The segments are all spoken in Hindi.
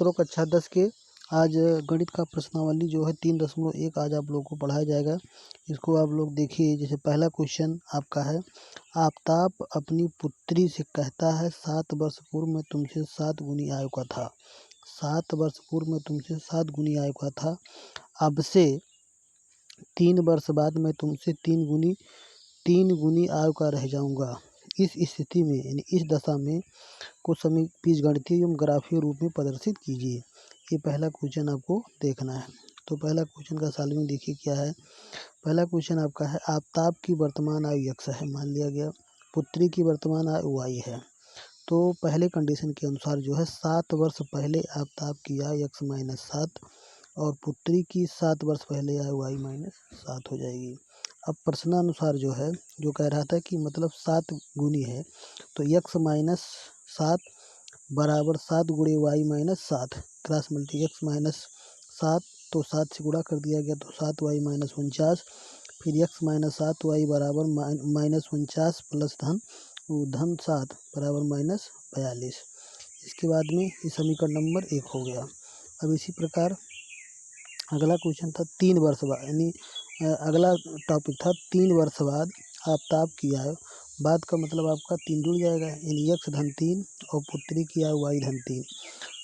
छात्रों कक्षा 10 के आज गणित का प्रश्नावली जो है 3.1 आज आप लोगों को पढ़ाया जाएगा। इसको आप लोग देखिए। जैसे पहला क्वेश्चन आपका है, आफताब अपनी पुत्री से कहता है 7 वर्ष पूर्व में तुमसे 7 गुनी आयु का था। 7 वर्ष पूर्व में तुमसे 7 गुनी आयु का था। अब से 3 वर्ष बाद मैं तुमसे 3 गुनी आयु का रह जाऊंगा। इस स्थिति में यानी इस दशा में को बीजगणितीय एवं ग्राफीय रूप में प्रदर्शित कीजिए। ये पहला क्वेश्चन आपको देखना है। तो पहला क्वेश्चन का सॉल्विंग देखिए क्या है। पहला क्वेश्चन आपका है, आफताब की वर्तमान आयु x है, मान लिया गया। पुत्री की वर्तमान आयु y है। तो पहले कंडीशन के अनुसार जो है 7 वर्ष पहले आफताब की आयु x माइनस 7 और पुत्री की 7 वर्ष पहले आयु y माइनस 7 हो जाएगी। अब प्रश्नानुसार जो है जो कह रहा था कि मतलब 7 गुनी है, तो x माइनस 7 बराबर 7 गुणे y minus 7 cross multi x minus 7 तो 7 से गुणा कर दिया गया तो 7 वाई माइनस 49, फिर x माइनस 7 वाई बराबर माइनस 49 प्लस धन 7 बराबर माइनस 42। इसके बाद में ये समीकरण नंबर 1 हो गया। अब इसी प्रकार अगला क्वेश्चन था 3 वर्ष बाद, यानी अगला टॉपिक था 3 वर्ष बाद आफताब की आयु। बाद का मतलब आपका 3 जुड़ जाएगा, यानी x धन 3 और पुत्री की आयु y धन 3।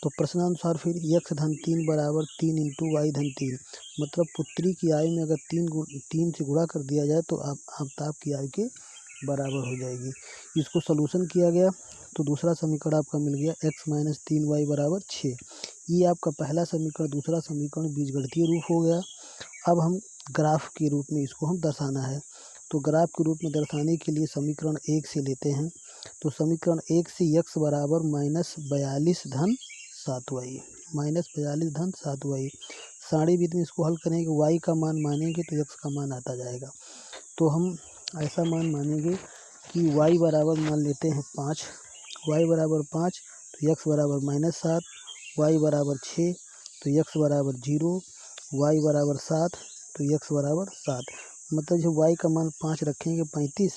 तो प्रश्नानुसार फिर x धन 3 बराबर 3 इंटू वाई धन 3, मतलब पुत्री की आयु में अगर 3 से गुणा कर दिया जाए तो आफताब की आयु के बराबर हो जाएगी। इसको सलूशन किया गया तो दूसरा समीकरण आपका मिल गया x माइनस 3y बराबर 6। ये आपका पहला समीकरण। दूसरा समीकरण बीजगणितीय रूप हो गया। अब हम ग्राफ के रूप में इसको हम दर्शाना है। तो ग्राफ के रूप में दर्शाने के लिए समीकरण 1 से लेते हैं। तो समीकरण 1 से x बराबर माइनस 42 धन 7y, माइनस 42 धन 7y। साड़ी विधि में इसको हल करेंगे, y का मान मानेंगे तो x का मान आता जाएगा। तो हम ऐसा मान मानेंगे कि y बराबर मान लेते हैं 5, y बराबर 5 तो x बराबर माइनस 7, y बराबर 6 तो x बराबर 0, y बराबर 7 तो x बराबर 7। मतलब जो y का मान 5 रखेंगे 35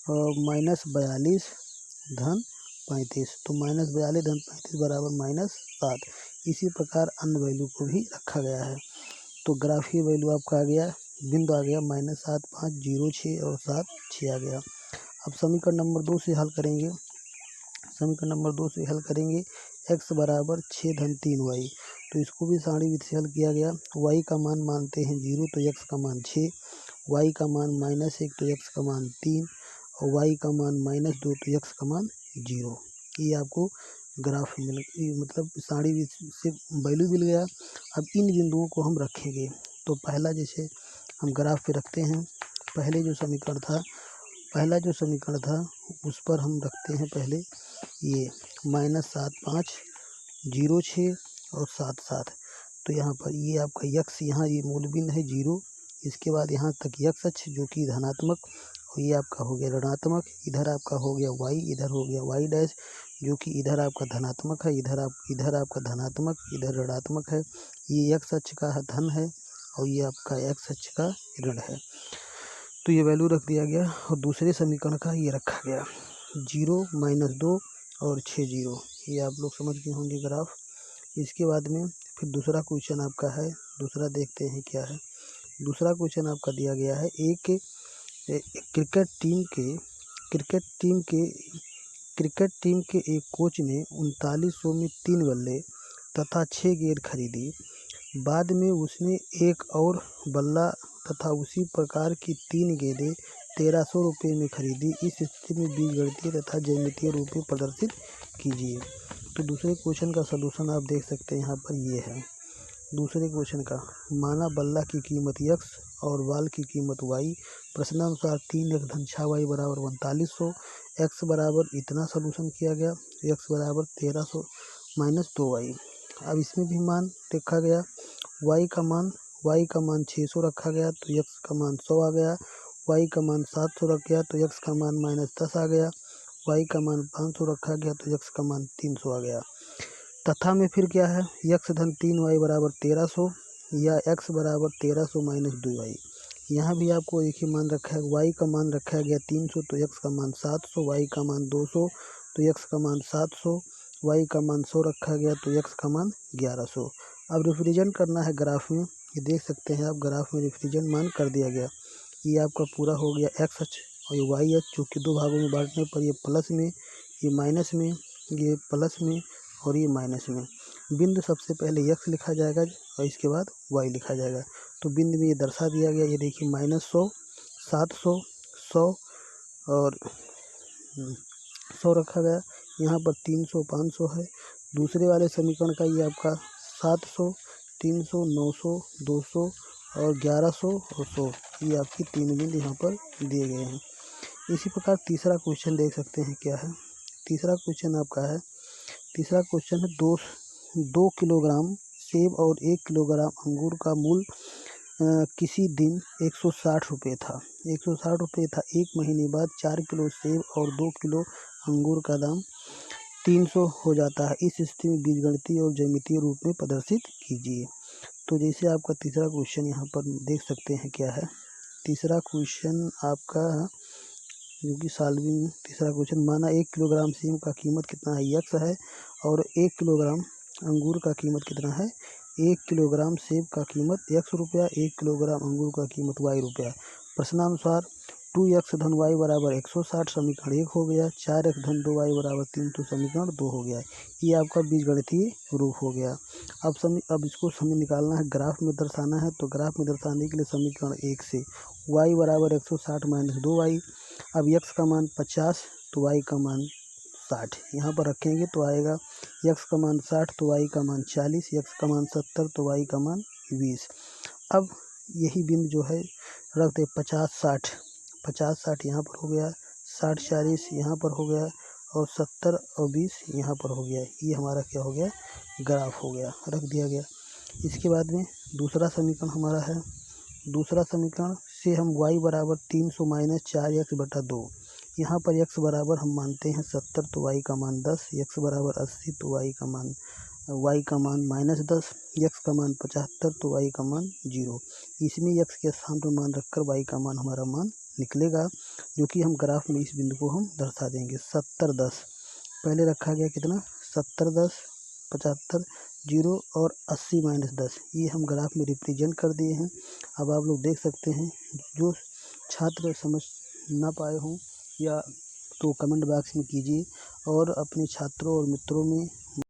और माइनस 42 धन 35, तो माइनस 42 धन 35 बराबर माइनस 7। इसी प्रकार अन्य वैल्यू को भी रखा गया है। तो ग्राफीय वैल्यू आपका आ गया, बिंदु आ गया माइनस 7, 5, 0, 6 और 7, 6 आ गया। अब समीकरण नंबर 2 से हल करेंगे। समीकरण नंबर 2 से हल करेंगे x बराबर 6 धन 3y। तो इसको भी सारणी विधि से हल किया गया। y का मान मानते हैं 0 तो x का मान 6, y का मान माइनस 1 तो x का मान 3 और y का मान माइनस 2 तो x का मान 0। ये आपको ग्राफ मतलब सारणी विधि से वैल्यू मिल गया। अब इन बिंदुओं को हम रखेंगे। तो पहला जैसे हम ग्राफ पे रखते हैं, पहला जो समीकरण था उस पर हम रखते हैं पहले ये माइनस 7, 5, 0, 6 और 7, 7। तो यहाँ पर ये आपका x, यहाँ ये मूल बिंदु है 0। इसके बाद यहाँ तक x अक्ष जो कि धनात्मक और ये आपका हो गया ऋणात्मक। इधर आपका हो गया y, इधर हो गया y डैश जो कि इधर आपका धनात्मक है, इधर आपका धनात्मक, इधर ऋणात्मक है। ये x अक्ष का धन है और ये आपका x अक्ष का ऋण है। तो ये वैल्यू रख दिया गया और दूसरे समीकरण का ये रखा गया 0, -2 और 6, 0। ये आप लोग समझ गए होंगे ग्राफ। इसके बाद में फिर दूसरा क्वेश्चन आपका है। दूसरा देखते हैं क्या है। दूसरा क्वेश्चन आपका दिया गया है, एक क्रिकेट टीम के एक कोच ने 3900 में 3 बल्ले तथा 6 गेंद खरीदी। बाद में उसने एक और बल्ला तथा उसी प्रकार की 3 गेंदें 1300 रुपये में खरीदी। इस स्थिति में बीजगणितीय तथा ज्यामितीय रूप में प्रदर्शित कीजिए। तो दूसरे क्वेश्चन का सलूशन आप देख सकते हैं यहाँ पर ये है। दूसरे क्वेश्चन का, माना बल्ला की कीमत x और बॉल की कीमत y। प्रश्नानुसार 3x धन 6y बराबर 4500। x बराबर इतना सलूशन किया गया, x बराबर 1300 माइनस 2y। अब इसमें भी मान रखा गया, y का मान 600 रखा गया तो x का मान 100 आ गया। y का मान 700 रखा गया तो x का मान माइनस 10 आ गया। y का मान 500 रखा गया तो x का मान 300 आ गया। तथा में फिर क्या है, x धन 3y बराबर 1300 या x बराबर 1300 माइनस 2y। यहाँ भी आपको एक ही मान रखा है, y का मान रखा गया 300 तो x का मान 700, y का मान 200 तो x का मान 700 y का मान 100 रखा गया तो x का मान 1100। अब रिप्रेजेंट करना है ग्राफ में, ये देख सकते हैं आप ग्राफ में रिप्रेजेंट मान कर दिया गया। ये आपका पूरा हो गया x अक्ष और ये y अक्ष, जो कि दो भागों में बांटने पर ये प्लस में, ये माइनस में, ये प्लस में और ये माइनस में। बिंदु सबसे पहले x लिखा जाएगा और इसके बाद y लिखा जाएगा। तो बिंदु में ये दर्शा दिया गया, ये देखिए -100, 700, 100 और 100 रखा गया। यहाँ पर 300, 500 है। दूसरे वाले समीकरण का ये आपका 700, 300, 900, 200 और 1100 और 100, ये आपकी तीन बिंदु यहाँ पर दिए गए हैं। इसी प्रकार तीसरा क्वेश्चन देख सकते हैं क्या है। तीसरा क्वेश्चन आपका है, तीसरा क्वेश्चन है 2 किलोग्राम सेब और 1 किलोग्राम अंगूर का मूल्य किसी दिन 160 रुपये था। 160 रुपये था। एक महीने बाद 4 किलो सेब और 2 किलो अंगूर का दाम 300 हो जाता है। इस स्थिति में बीजगणितीय और ज्यामितीय रूप में प्रदर्शित कीजिए। तो जैसे आपका तीसरा क्वेश्चन यहाँ पर देख सकते हैं क्या है। तीसरा क्वेश्चन आपका जो कि सॉल्विंग तीसरा क्वेश्चन, माना 1 किलोग्राम सेब का कीमत कितना है, x है, और 1 किलोग्राम अंगूर का कीमत कितना है। 1 किलोग्राम सेब का कीमत x रुपया, 1 किलोग्राम अंगूर का कीमत y रुपया। प्रश्नानुसार 2x धन y बराबर 160 समीकरण 1 हो गया, 4x धन 2y बराबर 300 समीकरण 2 हो गया। ये आपका बीजगणितीय रूप हो गया। अब इसको हमें निकालना है, ग्राफ में दर्शाना है। तो ग्राफ में दर्शाने के लिए समीकरण 1 से y बराबर 160 माइनस 2y। अब x का मान 50 तो y का मान 60 यहाँ पर रखेंगे तो आएगा x का मान 60 तो y का मान 40, x का मान 70 तो y का मान 20। अब यही बिंदु जो है रख दे 50 60, 50 60 यहाँ पर हो गया, 60 40 यहाँ पर हो गया और 70 और 20 यहाँ पर हो गया। ये हमारा क्या हो गया, ग्राफ हो गया, रख दिया गया। इसके बाद में दूसरा समीकरण हमारा है। दूसरा समीकरण से हम y बराबर 300 माइनस 4x बटा 2, यहाँ पर x बराबर हम मानते हैं 70 तो y का मान 10, x बराबर 80 तो y का मान -10, x का मान 75 तो y का मान 0। इसमें x के स्थान पर मान रखकर y का मान हमारा मान निकलेगा, जो कि हम ग्राफ में इस बिंदु को हम दर्शा देंगे। 70 10 पहले रखा गया कितना, 70 10, 75 0 और 80 माइनस 10, ये हम ग्राफ में रिप्रेजेंट कर दिए हैं। अब आप लोग देख सकते हैं, जो छात्र समझ ना पाए हों या तो कमेंट बॉक्स में कीजिए और अपने छात्रों और मित्रों में